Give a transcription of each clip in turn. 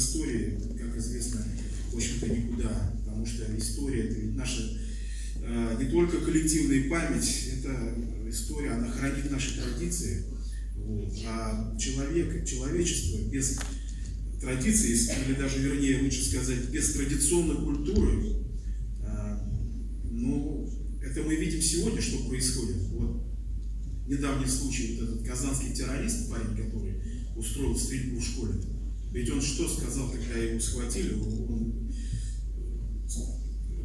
Истории, как известно, в общем-то никуда, потому что история — это ведь наша не только коллективная память, это история, она хранит наши традиции, вот. А человечество без традиций, или даже, вернее, лучше сказать, без традиционной культуры, это мы видим сегодня, что происходит. Вот недавний случай, вот этот казанский террорист, парень, который устроил стрельбу в школе. Ведь он что сказал, когда его схватили? Он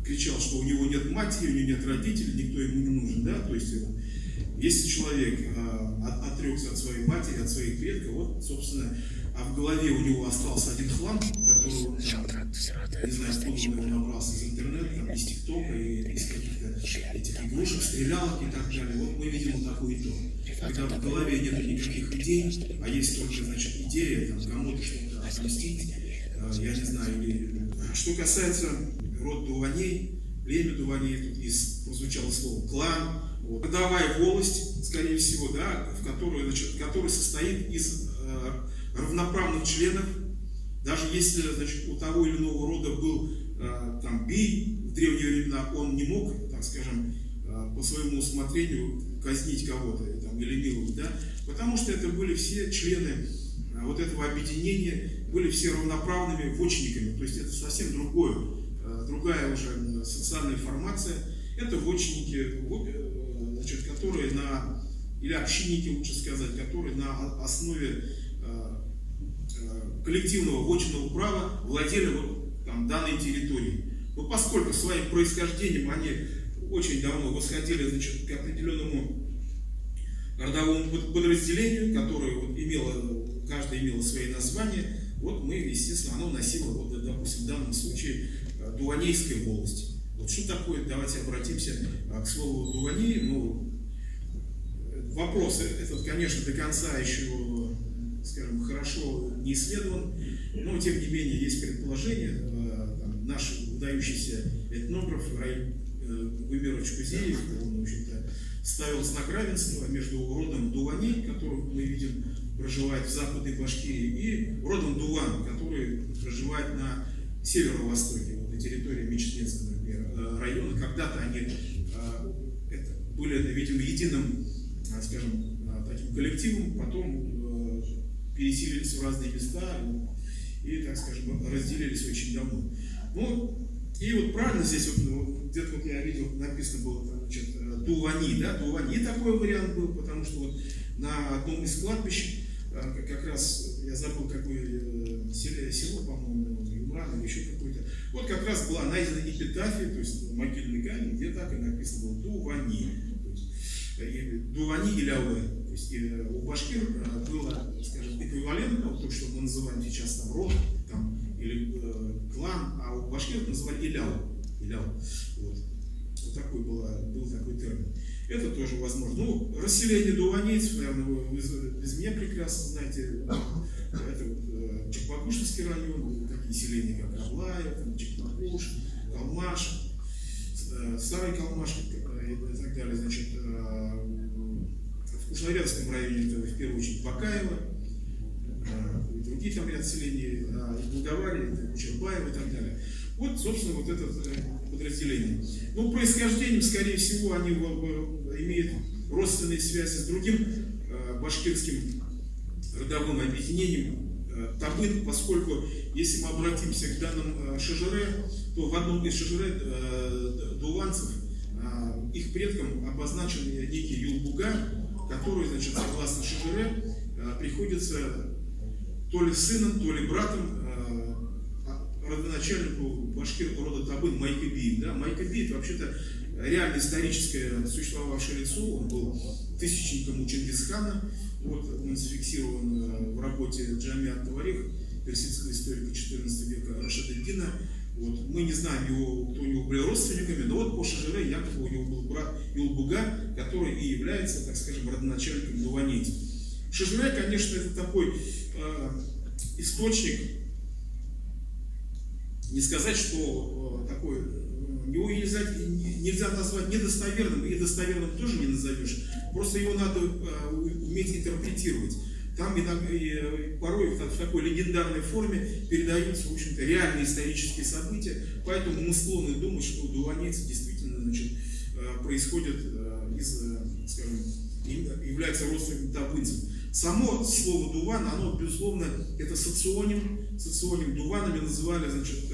кричал, что у него нет матери, у него нет родителей, никто ему не нужен. Да? То есть, если человек отрекся от своей матери, от своих предков, вот, собственно, а в голове у него остался один хлам, который он, не знаю, откуда он его набрался из интернета, там, из ТикТока, из каких-то этих игрушек, стрелялок и так далее. Вот мы видим вот такой итог. Когда в голове нет никаких идей, а есть только, значит, идея, там, кому-то что-то отомстить, я не знаю. Что касается рода Дуваней, племя Дуваней, тут прозвучало слово клан, вот. Родовая волость, скорее всего, да, которая состоит из равноправных членов. Даже если, значит, у того или иного рода был там бий в древние времена, он не мог, так скажем, по своему усмотрению казнить кого-то там, или миловать, да, потому что это были все члены вот этого объединения, были все равноправными вотчинниками. То есть это совсем другая уже социальная формация. Это вотчинники, значит, которые или общинники, лучше сказать, которые на основе коллективного вотчинного права владели там, данной территорией. Но поскольку своим происхождением они очень давно восходили, значит, к определенному родовому подразделению, которое каждое имело свои названия, вот мы, естественно, оно носило, допустим, в данном случае Дуванейская волость. Вот что такое, давайте обратимся к слову Дуваней. Вопрос этот, конечно, до конца еще, скажем, хорошо не исследован, но тем не менее есть предположение. Наш выдающийся этнограф Вымирович Кузеев, он, в общем-то, ставил знак равенства между родом Дуваней, которых мы видим проживает в Западной Башкирии, и родом Дуван, который проживает на северо-востоке, на территории Мечетинского, например, района. Когда-то они были, видимо, единым, скажем, таким коллективом, потом переселились в разные места и, так скажем, разделились очень давно. И вот правильно здесь, где-то я видел, написано было, значит, Дувани, да, Дувани такой вариант был, потому что вот на одном из кладбищ, как раз, я забыл, какое село, по-моему, Юмран или еще какое-то, вот как раз была найдена эпитафия, то есть могильный камень, где так и написано было Дувани, то есть Дувани или Аве. То есть у башкир было, скажем, эквивалентно, то, что мы называем сейчас там род там, или клан, а у башкир называли Иляу. Вот такой был такой термин. Это тоже возможно. Расселение дуванейцев, наверное, вы без меня прекрасно знаете. Это Чекмагушинский район, такие селения, как Аблаев, Чекмагуш, Калмаш, Старый Калмаш и так далее. Значит, в Кушнаренском районе это в первую очередь Бакаево, и другие там ряд селений, и Булгавария, это Кучербаево и так далее. Вот, собственно, вот это подразделение. Происхождением, скорее всего, они имеют родственные связи с другим башкирским родовым объединением Табын, поскольку, если мы обратимся к данным Шежере, то в одном из Шежере дуванцев их предкам обозначен некий Юлбуга, который, значит, согласно Шежере, приходится то ли сыном, то ли братом родоначальнику башкир рода Табын Майкоби. Да? Майкоби — это вообще-то реально историческое существовавшее лицо. Он был тысячником у Чингисхана. Вот, он зафиксирован в работе Джами ат-Таварих, персидского историка XIV века Рашид-ад-Дина. Вот. Мы не знаем, кто у него были родственниками, но вот по Шежере якобы у него был брат Юлбуга, который и является, так скажем, родоначальником дуванейцев. Шежере, конечно, это такой источник, не сказать, что такой, его нельзя назвать недостоверным, и достоверным тоже не назовешь, просто его надо уметь интерпретировать. там порой в такой легендарной форме передаются, в общем-то, реальные исторические события, поэтому мы склонны думать, что дуанейцы действительно, значит, происходят скажем, являются родственниками табынцев. Само слово дуван, оно, безусловно, это соционим дуванами называли, значит,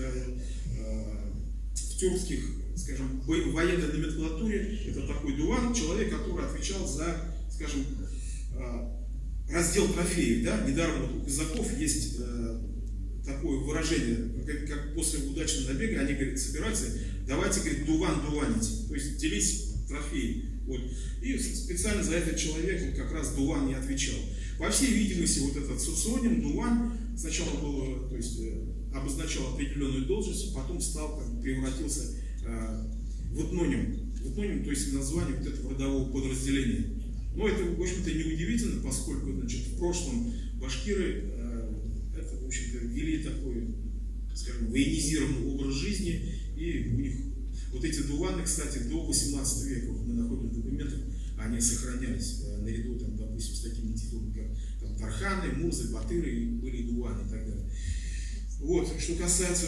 в тюркских, скажем, военной номенклатуре, это такой дуван, человек, который отвечал за, скажем, раздел трофеев, да, недаром вот у казаков есть такое выражение, как после удачного набега, они, говорят, собираются, давайте, говорит, дуванить, то есть делить трофеи. Вот. И специально за этот человек вот как раз дуван не отвечал. По всей видимости, вот этот соционим, дуван, сначала было, то есть, обозначал определенную должность, потом превратился в этноним. В этноним, то есть в название вот этого родового подразделения. Но это, в общем-то, неудивительно, поскольку, значит, в прошлом башкиры это, в общем-то, вели такой, скажем, военизированный образ жизни, и у них вот эти дуваны, кстати, до 18 века, вот мы находим в документах, они сохранялись наряду, там, допустим, с такими титулами, как там, Тарханы, Мурзы, Батыры, были дуваны и так далее. Вот, что касается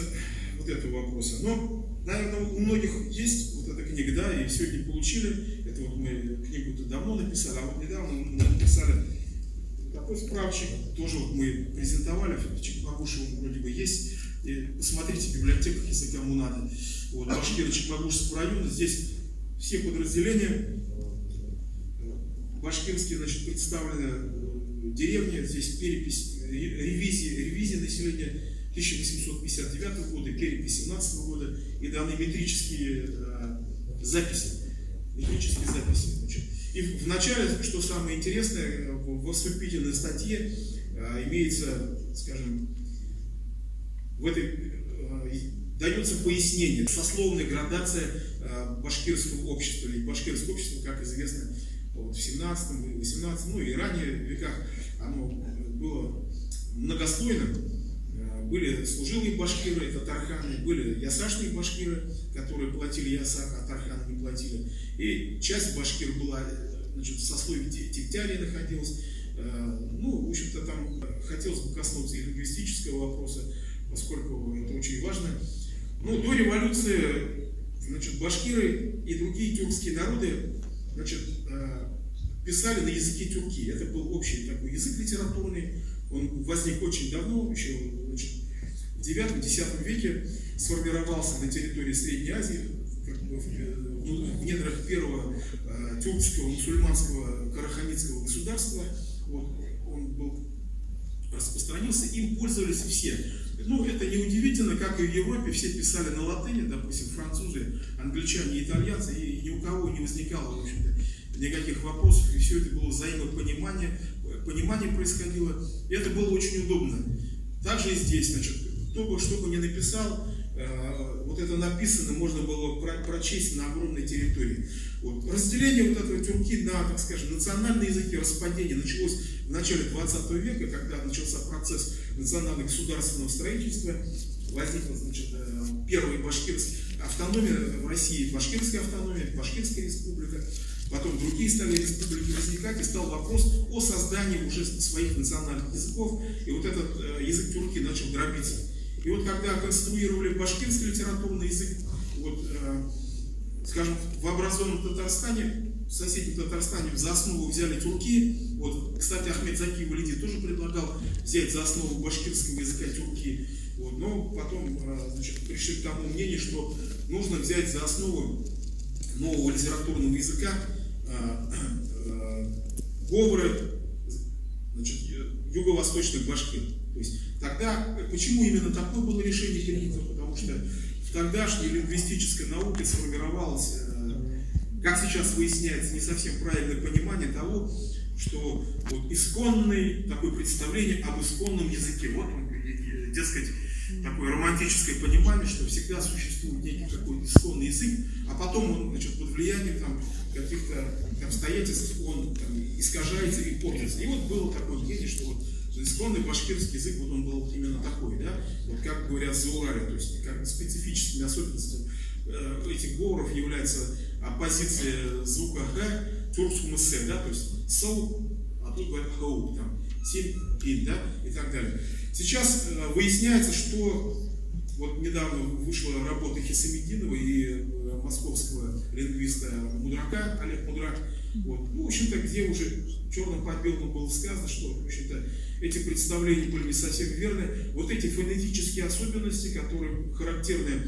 вот этого вопроса. Но, наверное, у многих есть вот эта книга, да, и сегодня получили. Это вот мы книгу-то давно написали, а вот недавно мы написали такой справочник, тоже вот мы презентовали, в Чекмагушево вроде бы есть. И посмотрите в библиотеках, если кому надо. Вот, Башкиры Чекмагушевского района, здесь все подразделения башкирские, значит, представлены деревни, здесь перепись, ревизия населения 1859 года, перепись 17 года и даны метрические записи. Значит. И в начале, что самое интересное, в вступительной статье имеется, скажем, в этой дается пояснение, сословная градация башкирского общества, или башкирское общество, как известно, вот в 17, 18, ну и ранее веках оно было многослойным. Были служилые башкиры, это тарханы, были ясашные башкиры, которые платили ясак, а тарханы не платили. И часть башкир была, значит, в сословии Тектярии находилась. Ну, в общем-то, там хотелось бы коснуться и лингвистического вопроса, поскольку это очень важно. Ну, до революции, значит, башкиры и другие тюркские народы, значит, писали на языке тюрки. Это был общий такой язык литературный. Он возник очень давно, еще, значит, в 9-10 веке сформировался на территории Средней Азии, как бы в недрах первого тюркского мусульманского караханитского государства. Вот, он был распространился, им пользовались все. Ну, это неудивительно, как и в Европе, все писали на латыни, допустим, французы, англичане, итальянцы, и ни у кого не возникало, в общем-то, никаких вопросов, и все это было взаимопонимание, понимание происходило, и это было очень удобно. Также и здесь, значит, кто бы что бы ни написал, вот это написано можно было прочесть на огромной территории. Вот. Разделение вот этого тюрки на, так скажем, национальные языки, распадение началось в начале 20 века, когда начался процесс национально-государственного строительства, возникла, значит, первая башкирская автономия в России, башкирская автономия, башкирская республика, потом другие стали республики возникать, и стал вопрос о создании уже своих национальных языков, и вот этот язык тюрки начал дробиться. И вот когда конструировали башкирский литературный язык, вот, скажем, в образованном Татарстане, в соседнем Татарстане за основу взяли тюрки. Вот, кстати, Ахмед Заки Валиди тоже предлагал взять за основу башкирского языка тюрки. Вот, но потом, значит, пришли к тому мнению, что нужно взять за основу нового литературного языка говоры, значит, юго-восточных башкир. То есть тогда, почему именно такое было решение принято? Потому что в тогдашней лингвистической науке сформировалось, как сейчас выясняется, не совсем правильное понимание того, что вот исконное такое представление об исконном языке. Вот, дескать, такое романтическое понимание, что всегда существует некий какой-то исконный язык, а потом он, значит, под влиянием там, каких-то обстоятельств он там, искажается и портится. И вот было такое мнение, что вот исконный башкирский язык, вот он был именно такой, да, вот как говорят Заурали, то есть как специфическими особенностями этих говоров является оппозиция звука Х тюркскому С, да, то есть Сау, а тут говорят Хаук, там, 7 ин, да, и так далее. Сейчас выясняется, что вот недавно вышла работа Хисамиддинова и московского лингвиста Мудрака, Олег Мудрак, вот, ну, в общем-то, где уже черным по белому было сказано, что, в общем-то, эти представления были не совсем верны. Вот эти фонетические особенности, которые характерны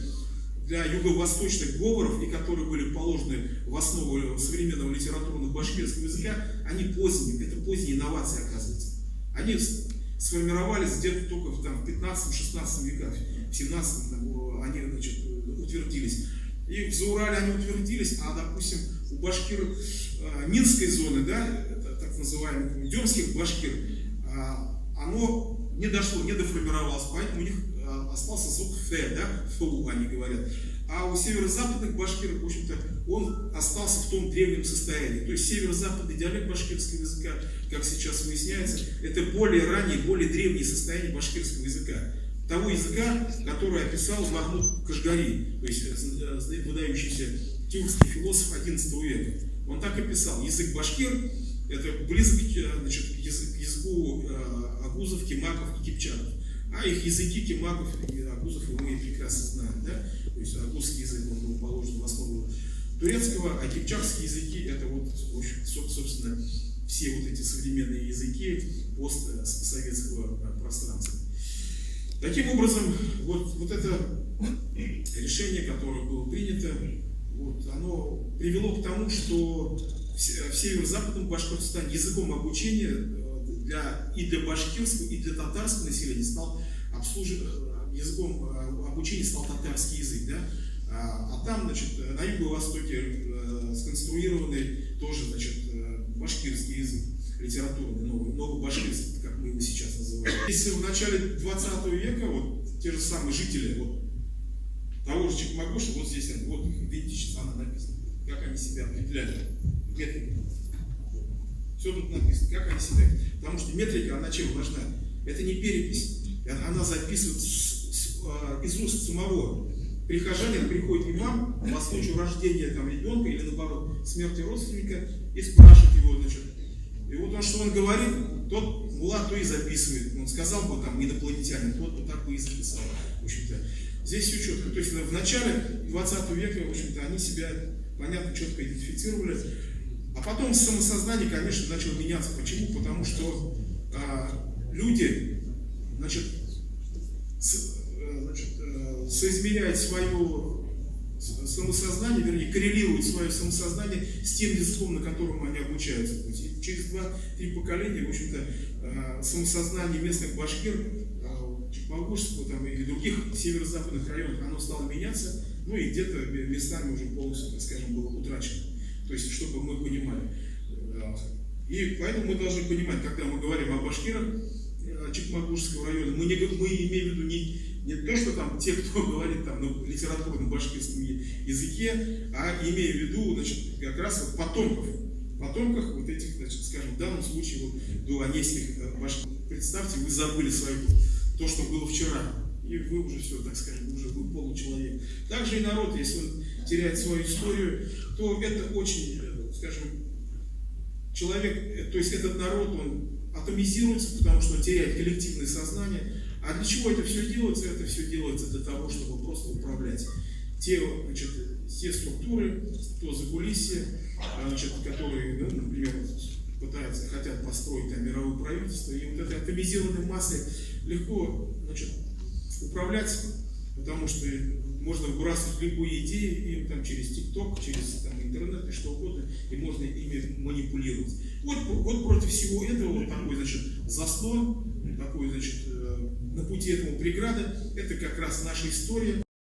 для юго-восточных говоров и которые были положены в основу современного литературного башкирского языка, они поздние, это поздние инновации, оказывается. Они сформировались где-то только в 15-16 веках, в 17 они, значит, утвердились. И в Заурале они утвердились, а, допустим, у башкир Минской зоны, да, это так называемых демских башкир, оно не дошло, не доформировалось, поэтому у них остался звук «ф», да, «фу» они говорят. А у северо-западных башкир, в общем-то, он остался в том древнем состоянии. То есть северо-западный диалект башкирского языка, как сейчас выясняется, это более раннее, более древнее состояние башкирского языка. Того языка, который описал Махмуд Кашгари, то есть выдающийся тюркский философ XI века. Он так и писал: язык башкир — это близок, значит, к языку агузов, кимаков и кипчаков. А их языки кимаков и агузов мы прекрасно знаем. Да? То есть агузский язык он был положен в основу турецкого, а кипчакские языки — это вот, в общем, собственно, все вот эти современные языки постсоветского пространства. Таким образом, вот это решение, которое было принято, вот, оно привело к тому, что в северо-западном Башкортостане языком обучения и для башкирского, и для татарского населения стал языком обучения стал татарский язык. Да? А там, значит, на юго-востоке сконструированный тоже, значит, башкирский язык, литературный, новобашкирский, как мы его сейчас называем. Если в начале 20 века вот те же самые жители вот того же Чекмагоша, вот здесь они, вот их идентичность, она написана, как они себя определяли в метрике. Все тут написано, как они себя. Потому что метрика, она чем важна? Это не перепись, она записывает из уст самого прихожанина. Приходит имам по случаю рождения там ребенка или наоборот смерти родственника и спрашивает его, значит, и вот он, что он говорит, тот мулла то и записывает. Он сказал бы там инопланетянин, тот вот так бы и записал. В общем-то, здесь все четко. То есть в начале 20 века, в общем-то, они себя, понятно, четко идентифицировали. А потом самосознание, конечно, начало меняться. Почему? Потому что люди, значит, соизмеряют свое самосознание, вернее, коррелируют свое самосознание с тем языком, на котором они обучаются. И через 2-3 поколения, в общем-то, самосознание местных башкир, Чекмагошского там, или других северо-западных районах, оно стало меняться, ну и где-то местами уже полностью, так скажем, было утрачено. То есть, чтобы мы понимали. И поэтому мы должны понимать, когда мы говорим о башкирах Чекмагошского района, мы имеем в виду не то, что там те, кто говорит там на литературном башкирском языке, а имея в виду, значит, как раз вот потомках вот этих, значит, скажем, в данном случае вот дуанейских башкир. Представьте, вы забыли то, что было вчера, и вы уже все, так скажем, вы получеловек. Также и народ, если он теряет свою историю, то это очень, скажем, человек, то есть этот народ, он атомизируется, потому что он теряет коллективное сознание. А для чего это все делается? Это все делается для того, чтобы просто управлять те структуры, то закулисье, значит, которые, ну, например, хотят построить там мировое правительство, и вот этой атомизированной массой легко, значит, управлять, потому что можно выбрасывать любые идеи им там через ТикТок, через там, интернет и что угодно, и можно ими манипулировать. Вот против всего этого вот такой, значит, заслон, такой, значит, на пути этому преграда, это как раз наша история.